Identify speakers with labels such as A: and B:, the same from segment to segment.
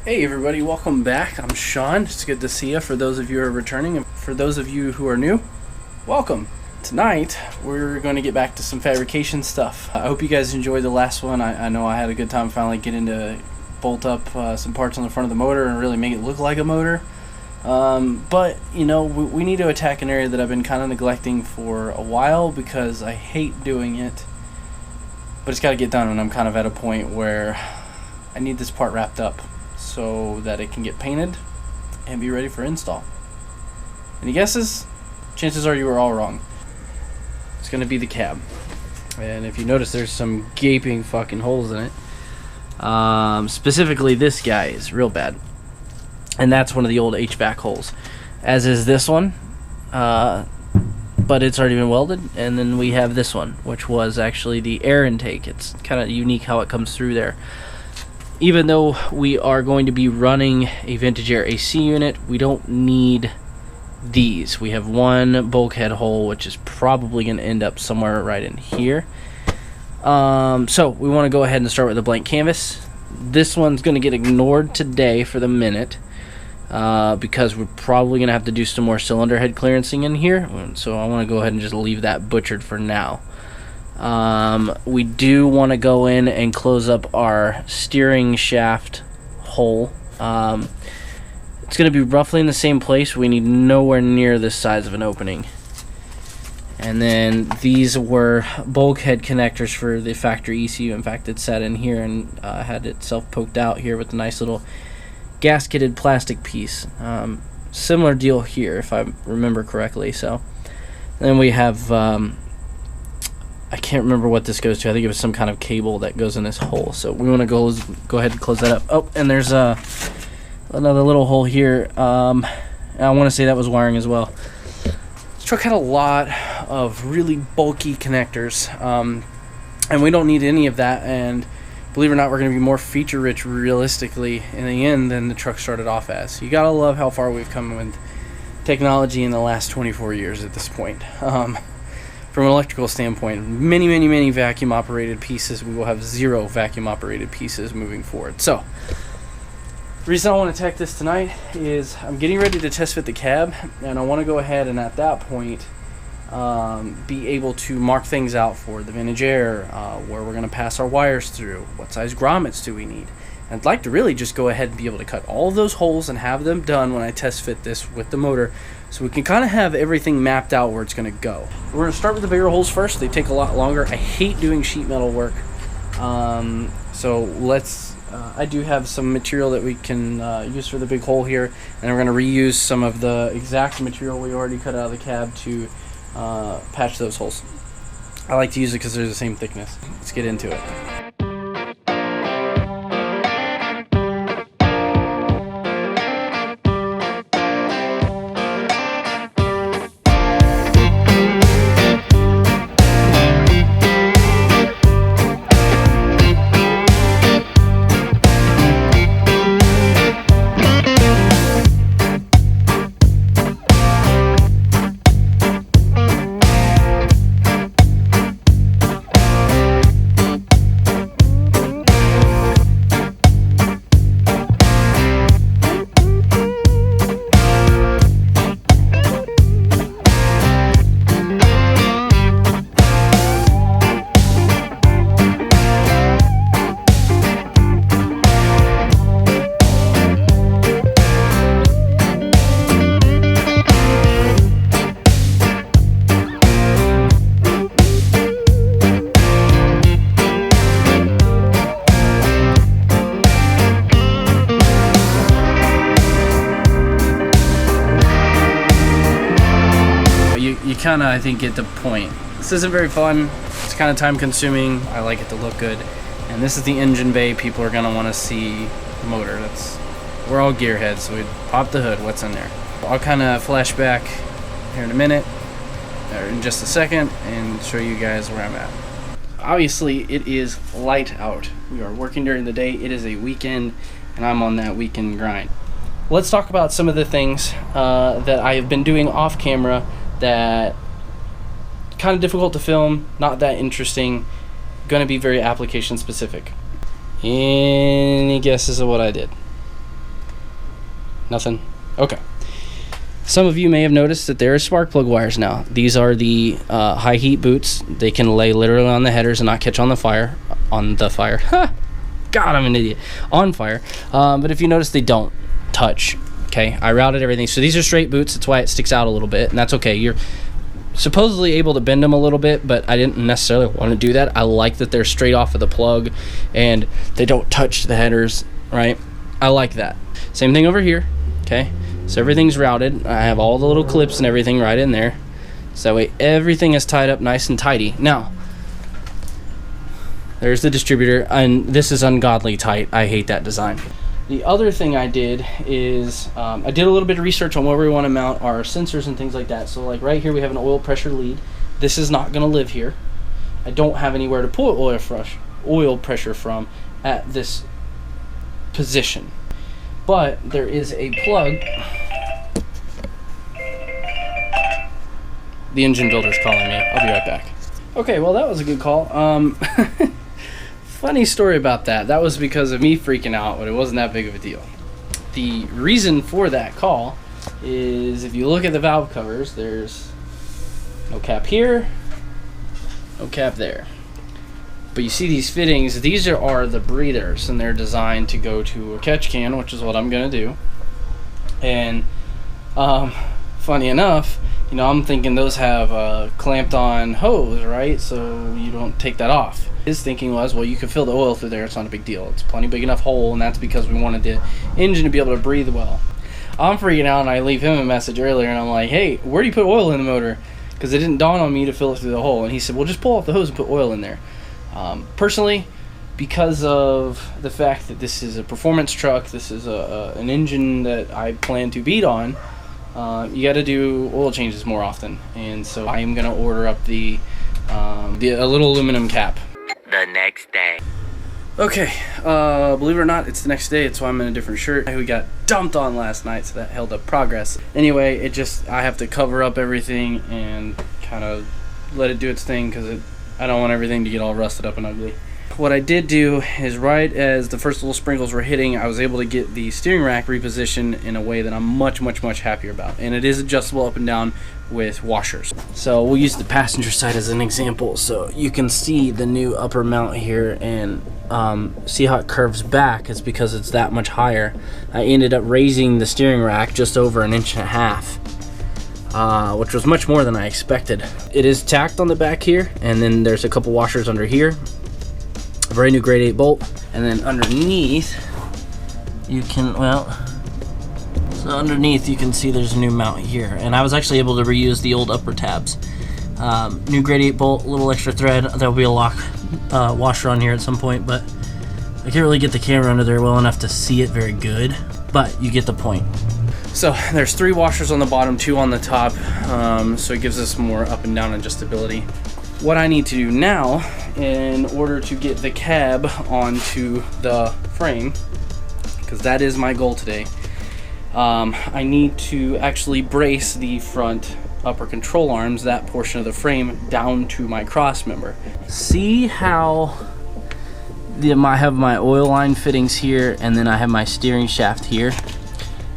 A: Hey everybody, welcome back. I'm Sean. It's good to see you. For those of you who are returning, and for those of you who are new, welcome. Tonight, we're going to get back to some fabrication stuff. I hope you guys enjoyed the last one. I know I had a good time finally getting to bolt up some parts on the front of the motor and really make it look like a motor. But, you know, we need to attack an area that I've been kind of neglecting for a while because I hate doing it. But it's got to get done, and I'm kind of at a point where I need this part wrapped up so that it can get painted and be ready for install. Any guesses? Chances are you were all wrong. It's going to be the cab. And if you notice, there's some gaping fucking holes in it. Specifically, this guy is real bad. And that's one of the old HVAC holes. As is this one. But it's already been welded. And then we have this one, which was actually the air intake. It's kind of unique how it comes through there. Even though we are going to be running a vintage air AC unit, we don't need these. We have one bulkhead hole, which is probably going to end up somewhere right in here. So we want to go ahead and start with a blank canvas. This one's going to get ignored today for the minute because we're probably going to have to do some more cylinder head clearancing in here. So I want to go ahead and just leave that butchered for now. We do want to go in and close up our steering shaft hole. It's going to be roughly in the same place. We need nowhere near this size of an opening. And then these were bulkhead connectors for the factory ECU. In fact, it sat in here and had itself poked out here with a nice little gasketed plastic piece. Similar deal here, if I remember correctly. So then we have I can't remember what this goes to. I think it was some kind of cable that goes in this hole. So we want to go ahead and close that up. Oh, and there's another little hole here. I want to say that was wiring as well. This truck had a lot of really bulky connectors, and we don't need any of that. And believe it or not, we're going to be more feature-rich realistically in the end than the truck started off as. You got to love how far we've come with technology in the last 24 years at this point. From an electrical standpoint, many vacuum operated pieces. We will have 0 vacuum operated pieces moving forward. So the reason I want to attack this tonight is I'm getting ready to test fit the cab, and I want to go ahead and at that point be able to mark things out for the vintage air, where we're going to pass our wires through, what size grommets do we need. And I'd like to really just go ahead and be able to cut all of those holes and have them done when I test fit this with the motor, so we can kind of have everything mapped out where it's going to go. We're going to start with the bigger holes first. They take a lot longer. I hate doing sheet metal work. So let's, I do have some material that we can use for the big hole here, and we're going to reuse some of the exact material we already cut out of the cab to patch those holes. I like to use it because they're the same thickness. Let's get into it. Kind of, I think, get the point. This isn't very fun. It's kind of time consuming. I like it to look good. And this is the engine bay. People are going to want to see the motor. We're all gearheads, so we pop the hood. What's in there? I'll kind of flash back here in a minute, or in just a second, and show you guys where I'm at. Obviously, it is light out. We are working during the day. It is a weekend, and I'm on that weekend grind. Let's talk about some of the things that I have been doing off camera that kind of difficult to film, not that interesting, going to be very application specific. Any guesses of what I did? Nothing? Okay. Some of you may have noticed that there are spark plug wires now. These are the high heat boots. They can lay literally on the headers and not catch on the fire. God, I'm an idiot. On fire. But if you notice, they don't touch. Okay, I routed everything. So these are straight boots. That's why it sticks out a little bit, and that's okay. You're supposedly able to bend them a little bit, but I didn't necessarily want to do that. I like that they're straight off of the plug and they don't touch the headers, right? I like that. Same thing over here. Okay, so everything's routed. I have all the little clips and everything right in there, so that way everything is tied up nice and tidy. Now there's the distributor, and this is ungodly tight. I hate that design. The other thing I did is I did a little bit of research on where we want to mount our sensors and things like that. So like right here we have an oil pressure lead. This is not going to live here. I don't have anywhere to pull oil pressure from at this position. But there is a plug. The engine builder's calling me. I'll be right back. Okay, well that was a good call. Funny story about that. That was because of me freaking out, but it wasn't that big of a deal. The reason for that call is if you look at the valve covers, there's no cap here, no cap there. But you see these fittings, these are the breathers, and they're designed to go to a catch can, which is what I'm gonna do. And funny enough, you know, I'm thinking those have a clamped on hose, right? So you don't take that off. His thinking was, well, you can fill the oil through there, it's not a big deal. It's plenty big enough hole, and that's because we wanted the engine to be able to breathe well. I'm freaking out, and I leave him a message earlier, and I'm like, hey, where do you put oil in the motor? Because it didn't dawn on me to fill it through the hole. And he said, well, just pull off the hose and put oil in there. Personally, because of the fact that this is a performance truck, this is an engine that I plan to beat on, you got to do oil changes more often. And so I am going to order up a little aluminum cap.
B: The next day.
A: Okay, believe it or not, it's the next day. It's why I'm in a different shirt. We got dumped on last night, so that held up progress. Anyway, I have to cover up everything and kind of let it do its thing because I don't want everything to get all rusted up and ugly. What I did do is right as the first little sprinkles were hitting, I was able to get the steering rack repositioned in a way that I'm much happier about. And it is adjustable up and down with washers. So we'll use the passenger side as an example. So you can see the new upper mount here and see how it curves back. It's because it's that much higher. I ended up raising the steering rack just over 1.5 inches. Which was much more than I expected. It is tacked on the back here, and then there's a couple washers under here. A brand new grade 8 bolt, and then underneath you can, so underneath you can see there's a new mount here, and I was actually able to reuse the old upper tabs. New grade 8 bolt, a little extra thread. There'll be a lock washer on here at some point, but I can't really get the camera under there well enough to see it very good, but you get the point. So there's 3 washers on the bottom, 2 on the top, so it gives us more up and down adjustability. What I need to do now in order to get the cab onto the frame, because that is my goal today, I need to actually brace the front upper control arms, that portion of the frame, down to my cross member. See how I have my oil line fittings here, and then I have my steering shaft here.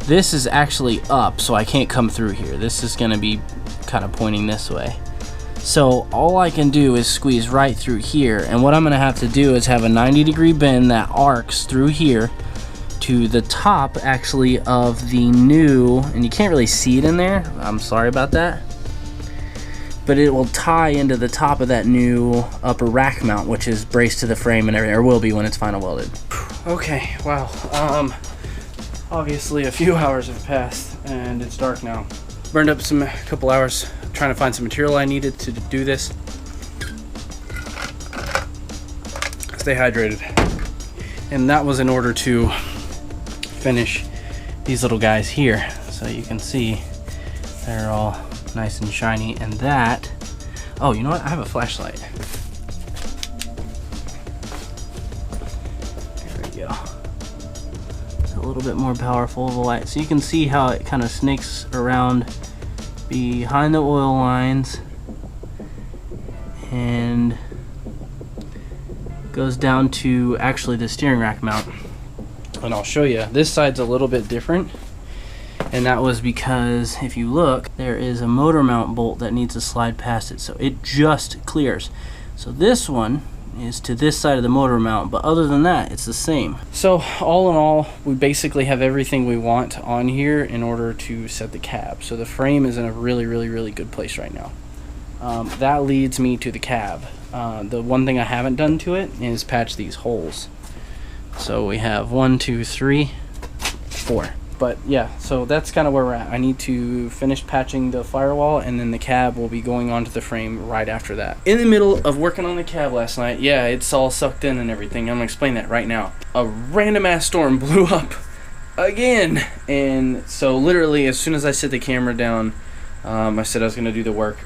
A: This is actually up, so I can't come through here. This is going to be kind of pointing this way. So all I can do is squeeze right through here, and what I'm going to have to do is have a 90-degree bend that arcs through here to the top actually of the new, and you can't really see it in there, I'm sorry about that, but it will tie into the top of that new upper rack mount, which is braced to the frame and everything, or will be when it's final welded. Okay, wow. Obviously a few hours have passed and it's dark now. Burned up a couple hours trying to find some material I needed to do this. Stay hydrated. And that was in order to finish these little guys here. So you can see they're all nice and shiny. And that, oh, you know what? I have a flashlight. There we go. A little bit more powerful of a light, so you can see how it kind of snakes around behind the oil lines and goes down to actually the steering rack mount. And I'll show you, this side's a little bit different. And that was because if you look, there is a motor mount bolt that needs to slide past it, so it just clears. So this one is to this side of the motor mount, but other than that, it's the same. So all in all, we basically have everything we want on here in order to set the cab. So the frame is in a really good place right now. That leads me to the cab. The one thing I haven't done to it is patch these holes. So we have 1, 2, 3, 4. But yeah, so that's kind of where we're at. I need to finish patching the firewall, and then the cab will be going onto the frame right after that. In the middle of working on the cab last night, yeah, it's all sucked in and everything. I'm gonna explain that right now. A random ass storm blew up again, and so literally as soon as I set the camera down, I said I was gonna do the work.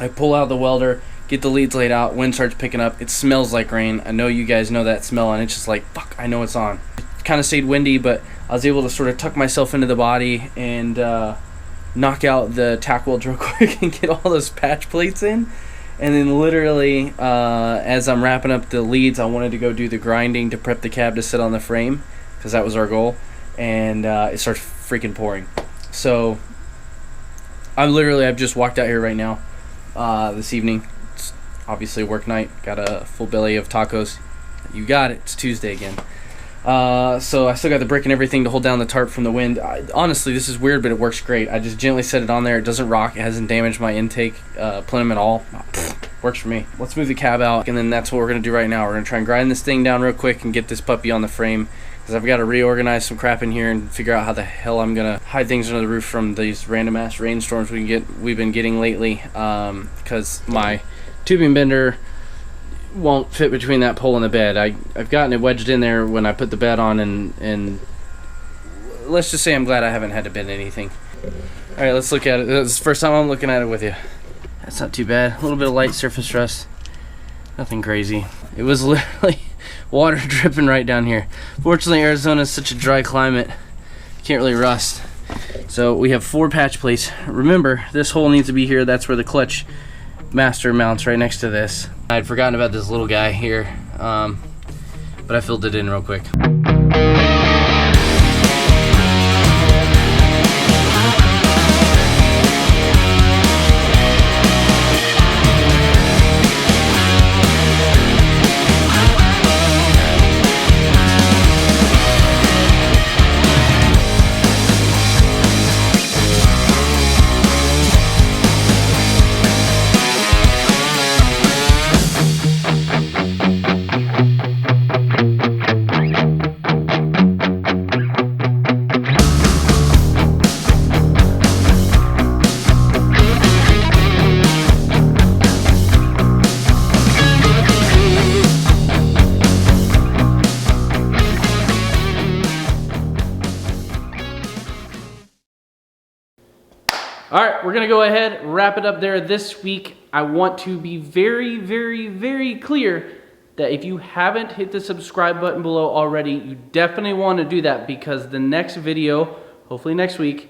A: I pull out the welder, get the leads laid out, wind starts picking up. It smells like rain. I know you guys know that smell, and it's just like, fuck, I know it's on. It kind of stayed windy, but I was able to sort of tuck myself into the body and knock out the tack weld real quick and get all those patch plates in. And then literally, as I'm wrapping up the leads, I wanted to go do the grinding to prep the cab to sit on the frame, because that was our goal. And it starts freaking pouring. So I've just walked out here right now this evening. It's obviously work night. Got a full belly of tacos. You got it. It's Tuesday again. So I still got the brick and everything to hold down the tarp from the wind. Honestly, this is weird, but it works great. I just gently set it on there. It doesn't rock. It hasn't damaged my intake plenum at all. Works for me. Let's move the cab out, and then that's what we're going to do right now. We're going to try and grind this thing down real quick and get this puppy on the frame, because I've got to reorganize some crap in here and figure out how the hell I'm going to hide things under the roof from these random ass rainstorms we've been getting lately, because my tubing bender won't fit between that pole and the bed. I've gotten it wedged in there when I put the bed on, and let's just say I'm glad I haven't had to bend anything. Alright, let's look at it. This is the first time I'm looking at it with you. That's not too bad. A little bit of light surface rust. Nothing crazy. It was literally water dripping right down here. Fortunately, Arizona is such a dry climate, you can't really rust. So we have 4 patch plates. Remember, this hole needs to be here. That's where the clutch master mounts, right next to this. I had forgotten about this little guy here, but I filled it in real quick. All right, we're gonna go ahead, wrap it up there this week. I want to be very clear that if you haven't hit the subscribe button below already, you definitely want to do that, because the next video, hopefully next week,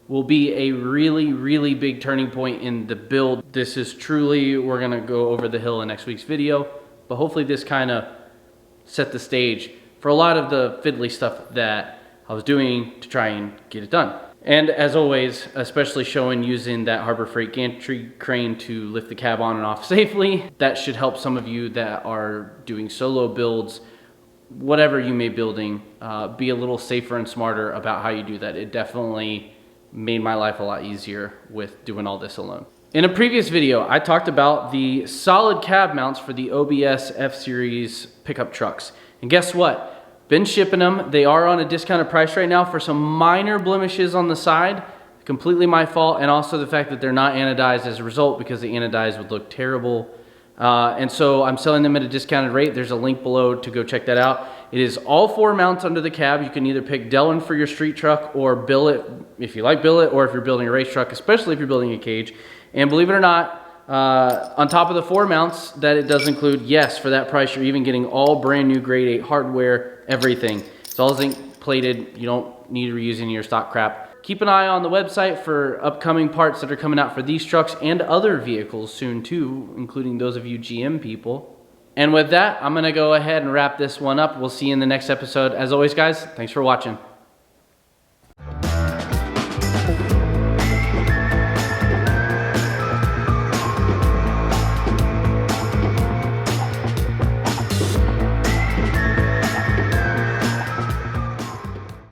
A: will be a really big turning point in the build. This is truly, we're gonna go over the hill in next week's video, but hopefully this kind of set the stage for a lot of the fiddly stuff that I was doing to try and get it done. And as always, especially showing using that Harbor Freight gantry crane to lift the cab on and off safely. That should help some of you that are doing solo builds, whatever you may be building, be a little safer and smarter about how you do that. It definitely made my life a lot easier with doing all this alone. In a previous video, I talked about the solid cab mounts for the OBS F-Series pickup trucks. And guess what? Been shipping them. They are on a discounted price right now for some minor blemishes on the side. Completely my fault, and also the fact that they're not anodized as a result, because the anodized would look terrible. And so I'm selling them at a discounted rate. There's a link below to go check that out. It is all 4 mounts under the cab. You can either pick Delrin for your street truck or billet if you like billet, or if you're building a race truck, especially if you're building a cage. And believe it or not, on top of the 4 mounts that it does include, yes, for that price, you're even getting all brand new grade 8 hardware, everything. It's all zinc plated. You don't need to reuse any of your stock crap. Keep an eye on the website for upcoming parts that are coming out for these trucks and other vehicles soon too, including those of you GM people. And with that, I'm gonna go ahead and wrap this one up. We'll see you in the next episode. As always, guys, thanks for watching.